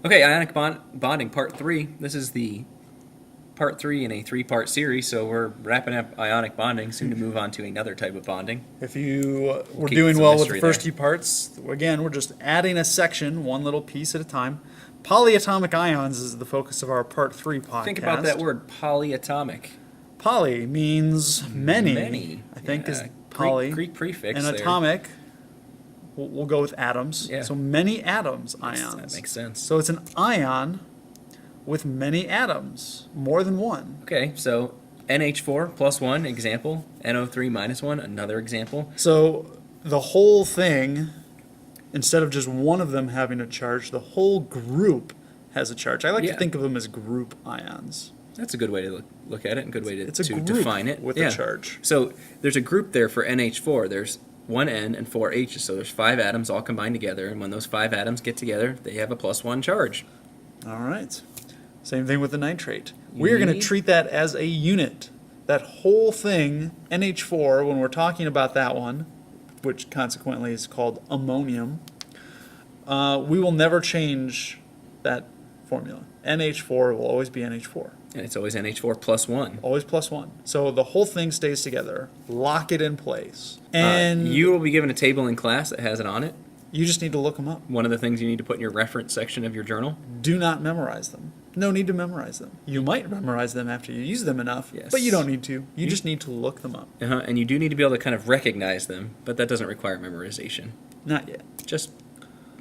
Okay, ionic bonding, part 3. This is the part 3 in a 3-part series, so we're wrapping up ionic bonding, soon to move on to another type of bonding. If you were keep doing some well with the mystery first there. 2 parts, again, we're just adding a section, one little piece at a time. Polyatomic ions is the focus of our part 3 podcast. Think about that word, polyatomic. Poly means many. Many. I think Yeah. is poly. Greek prefix And there. atomic, we'll go with atoms. Yeah. So many atoms, ions. That makes sense. So it's an ion with many atoms, more than one. Okay, so NH4 plus 1, example. NO3 minus 1, another example. So the whole thing, instead of just one of them having a charge, the whole group has a charge. I like Yeah. to think of them as group ions. That's a good way to look at it, and a good way to It's a group define it. with Yeah. a charge. So there's a group there for NH4. There's 1 N and 4 H's, so there's 5 atoms all combined together, and when those 5 atoms get together, they have a +1 charge. All right. Same thing with the nitrate. We are going to Unit. treat that as a unit. That whole thing, NH4, when we're talking about that one, which consequently is called ammonium, we will never change that formula. NH4 will always be NH4. And it's always NH4 plus 1. Always +1. So the whole thing stays together. Lock it in place. And You will be given a table in class that has it on it. you just need to look them up. One of the things you need to put in your reference section of your journal. Do not memorize them. No need to memorize them. You might memorize them after you use them enough, Yes. but you don't need to. You just need to look them up. And you do need to be able to kind of recognize them, but that doesn't require memorization. Not yet. Just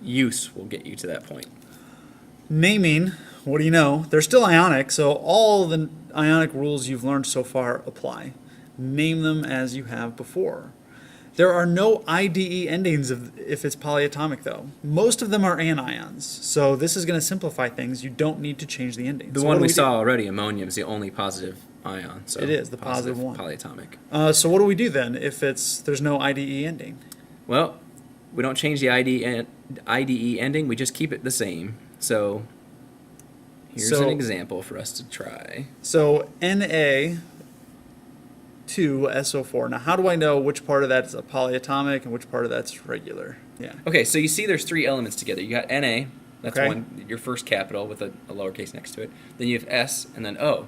use will get you to that point. Naming, what do you know? They're still ionic, so all the ionic rules you've learned so far apply. Name them as you have before. There are no IDE endings if it's polyatomic, though. Most of them are anions, so this is going to simplify things. You don't need to change the ending. The So one what do we do? saw already, ammonium, is the only positive ion. So It is, the positive one. Polyatomic. So what do we do then if there's no IDE ending? Well, we don't change the IDE ending, we just keep it the same. So here's So- an example for us to try. So Na2SO4. Now, how do I know which part of that is a polyatomic and which part of that's regular? Yeah. Okay, so you see there's 3 elements together. You got Na, that's Okay. one, your first capital with a lowercase next to it. Then you have S and then O.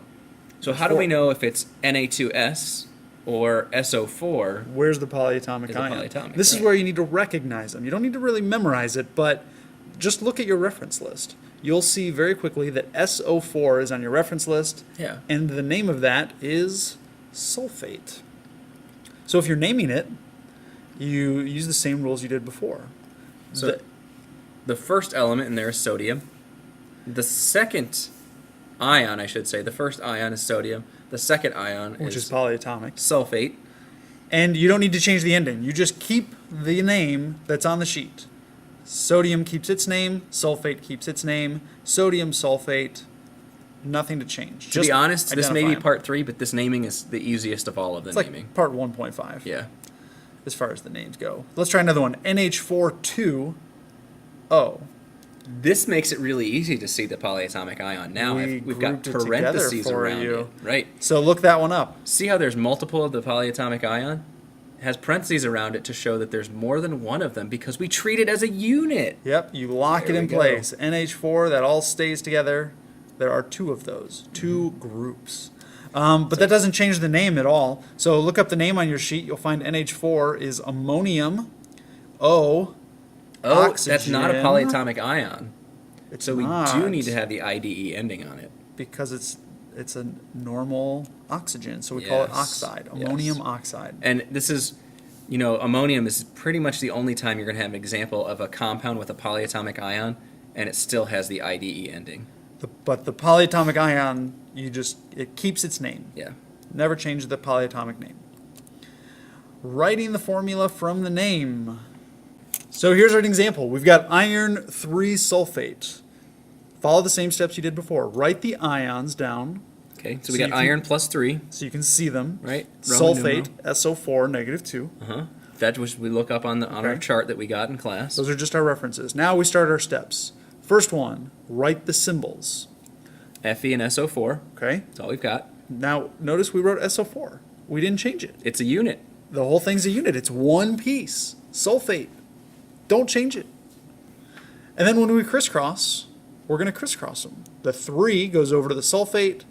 So how do 4. we know if it's Na2S or SO4? Where's the polyatomic Is the ion? polyatomic, This is right. where you need to recognize them. You don't need to really memorize it, but just look at your reference list. You'll see very quickly that SO4 is on your reference list, Yeah. and the name of that is sulfate. So if you're naming it, you use the same rules you did before. So the first element in there is sodium. The second ion, I should say, the first ion is sodium. The second ion which is is polyatomic. sulfate. And you don't need to change the ending. You just keep the name that's on the sheet. Sodium keeps its name, sulfate keeps its name, sodium sulfate, nothing to change. To be honest, this may be identify 'em. part 3, but this naming is the easiest of all of the It's naming. like part 1.5 Yeah. as far as the names go. Let's try another one. NH42O. This makes it really easy to see the polyatomic ion. Now we've got grouped it together parentheses for around you. it. Right. So look that one up. See how there's multiple of the polyatomic ion? It has parentheses around it to show that there's more than one of them because we treat it as a unit. Yep, you lock There it in we go. place. NH4, that all stays together. There are 2 of those, 2 groups. But that doesn't change the name at all. So look up the name on your sheet. You'll find NH4 is ammonium. O. Oh, that's not a Oxygen. polyatomic ion. It's So we not, do need to have the IDE ending on it. because it's a normal oxygen, so we call it Yes, oxide, yes. ammonium oxide. And this is, ammonium is pretty much the only time you're going to have an example of a compound with a polyatomic ion, and it still has the IDE ending. But the polyatomic ion, it keeps its name. Yeah. Never change the polyatomic name. Writing the formula from the name. So here's an example. We've got iron 3 sulfate. Follow the same steps you did before. Write the ions down Okay, so So we you got can- iron plus 3, so you can see them. right? Sulfate, SO4, -2. That which we look up on our Okay. chart that we got in class. Those are just our references. Now we start our steps. First one, write the symbols. Fe and SO4, Okay? that's all we've got. Now notice we wrote SO4. We didn't change it. It's a unit. The whole thing's a unit. It's one piece. Sulfate. Don't change it. And then when we crisscross, we're going to crisscross them. The 3 goes over to the sulfate.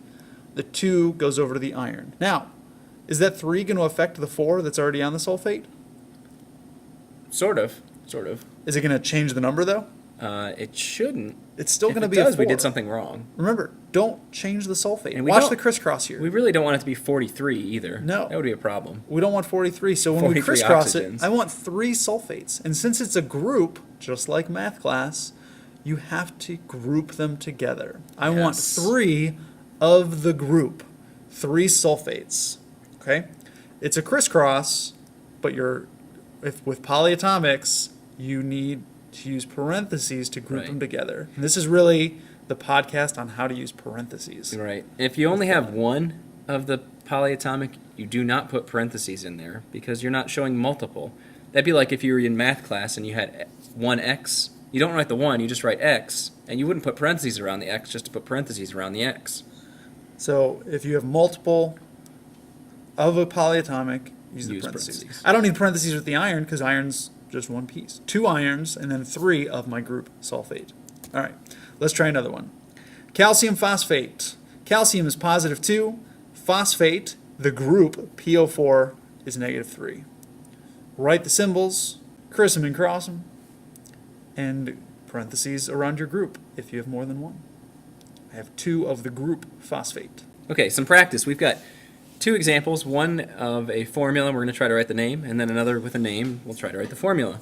The 2 goes over to the iron. Now, is that 3 going to affect the 4 that's already on the sulfate? Sort of. Is it going to change the number, though? It shouldn't. It's still If going to it be does, a 4. we did something wrong. Remember, don't change the sulfate. And we Watch don't- the crisscross here. We really don't want it to be 43 either. No. That would be a problem. We don't want 43, so when we 43 crisscross oxygens. it, I want 3 sulfates. And since it's a group, just like math class, you have to group them together. I want Yes. 3 of the group, 3 sulfates. Okay? It's a crisscross, but with polyatomics, you need to use parentheses to group Right. them together. And this is really the podcast on how to use parentheses. Right. If you only have one of the polyatomic, you do not put parentheses in there because you're not showing multiple. That'd be like if you were in math class and you had 1x. You don't write the 1, you just write x, and you wouldn't put parentheses around the x just to put parentheses around the x. So if you have multiple of a polyatomic, use the parentheses. I don't need parentheses with the iron because iron's just one piece. 2 irons and then 3 of my group sulfate. All right, let's try another one. Calcium phosphate. Calcium is positive 2. Phosphate, the group PO4, is negative 3. Write the symbols, criss them and cross them, and parentheses around your group if you have more than one. I have 2 of the group phosphate. Okay, some practice. We've got 2 examples, one of a formula, we're going to try to write the name, and then another with a name, we'll try to write the formula.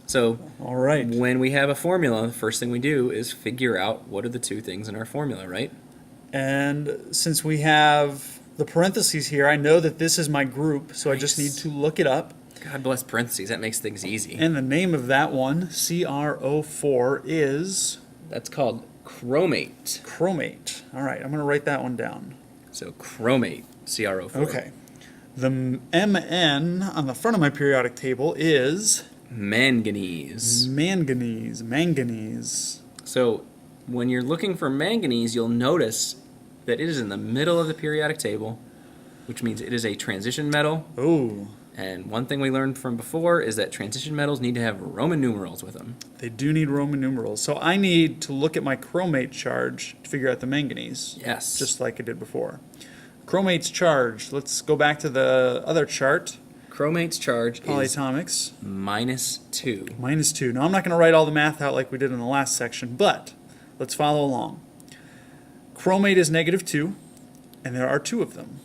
So All right. when we have a formula, the first thing we do is figure out what are the 2 things in our formula, right? And since we have the parentheses here, I know that this is my group, so I just need Nice. to look it up. God bless parentheses, that makes things easy. And the name of that one, CrO4, is That's called chromate. chromate. All right, I'm going to write that one down. So chromate, CrO4. Okay. The Mn on the front of my periodic table is Manganese. manganese. So when you're looking for manganese, you'll notice that it is in the middle of the periodic table, which means it is a transition metal. Oh, And one thing we learned from before is that transition metals need to have Roman numerals with them. they do need Roman numerals. So I need to look at my chromate charge to figure out the manganese. Yes. Just like I did before. Chromate's charge. Let's go back to the other chart. Chromate's charge is Polyatomics. -2. -2. Now I'm not going to write all the math out like we did in the last section, but let's follow along. Chromate is -2, and there are 2 of them.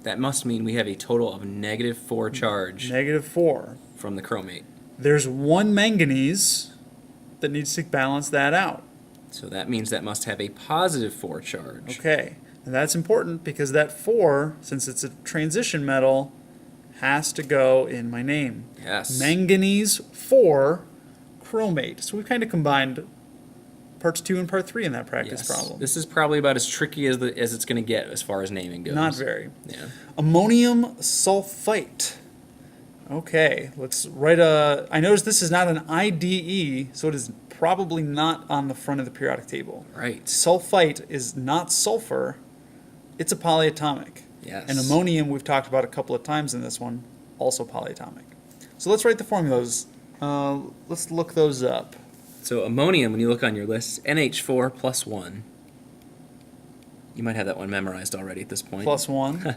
That must mean we have a total of -4 charge -4. from the chromate. There's 1 manganese that needs to balance that out. So that means that must have a +4 charge. Okay, and that's important because that 4, since it's a transition metal, has to go in my name. Yes. Manganese 4 chromate. So we've kind of combined parts 2 and part 3 in that practice Yes. problem. This is probably about as tricky as it's going to get as far as naming goes. Not very. Yeah. Ammonium sulfite. Okay, let's write I notice this is not an IDE, so it is probably not on the front of the periodic table. Right. Sulfite is not sulfur, it's a polyatomic. Yes. And ammonium, we've talked about a couple of times in this one, also polyatomic. So let's write the formulas. Let's look those up. So ammonium, when you look on your list, NH4 plus 1. You might have that one memorized already at this point. Plus 1.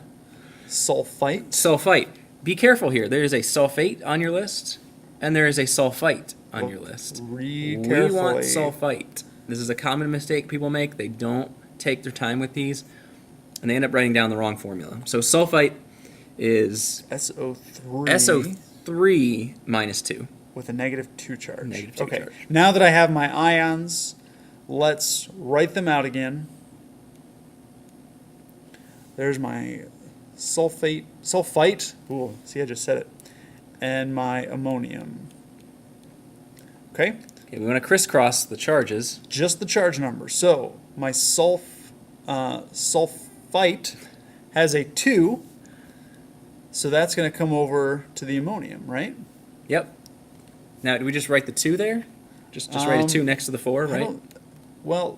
Sulfite. Sulfite. Be careful here. There is a sulfate on your list, and there is a sulfite on your list. Read We carefully. want sulfite. This is a common mistake people make. They don't take their time with these, and they end up writing down the wrong formula. So sulfite is SO3. SO3 minus 2. With a -2 charge. -2 okay. charge. Now that I have my ions, let's write them out again. There's my sulfite. Ooh, see, I just said it. And my ammonium. Okay? Okay, we want to crisscross the charges. Just the charge number. So my sulfite has a 2. So that's going to come over to the ammonium, right? Yep. Now, do we just write the 2 there? Just write a 2 next to the 4, I right? don't- Well,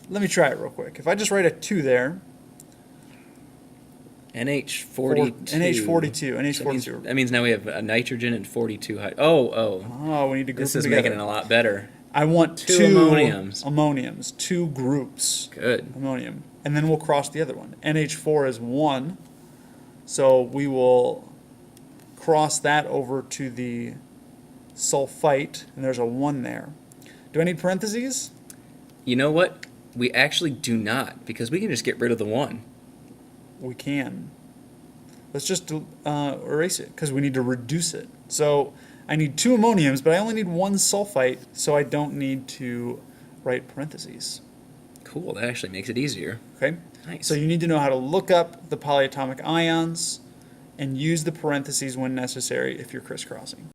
let me try it real quick. If I just write a 2 there, NH42. NH42. That means now we have a nitrogen and 42 Oh. Oh, we need to group This them is together. making it a lot better. I want Two two ammoniums. ammoniums, two groups Good. ammonium, and then we'll cross the other one. NH4 is 1, so we will cross that over to the sulfite, and there's a 1 there. Do I need parentheses? You know what? We actually do not, because we can just get rid of the 1. We can. Let's just erase it, because we need to reduce it. So I need 2 ammoniums, but I only need 1 sulfite, so I don't need to write parentheses. Cool, that actually makes it easier. Okay? Nice. So you need to know how to look up the polyatomic ions and use the parentheses when necessary if you're crisscrossing.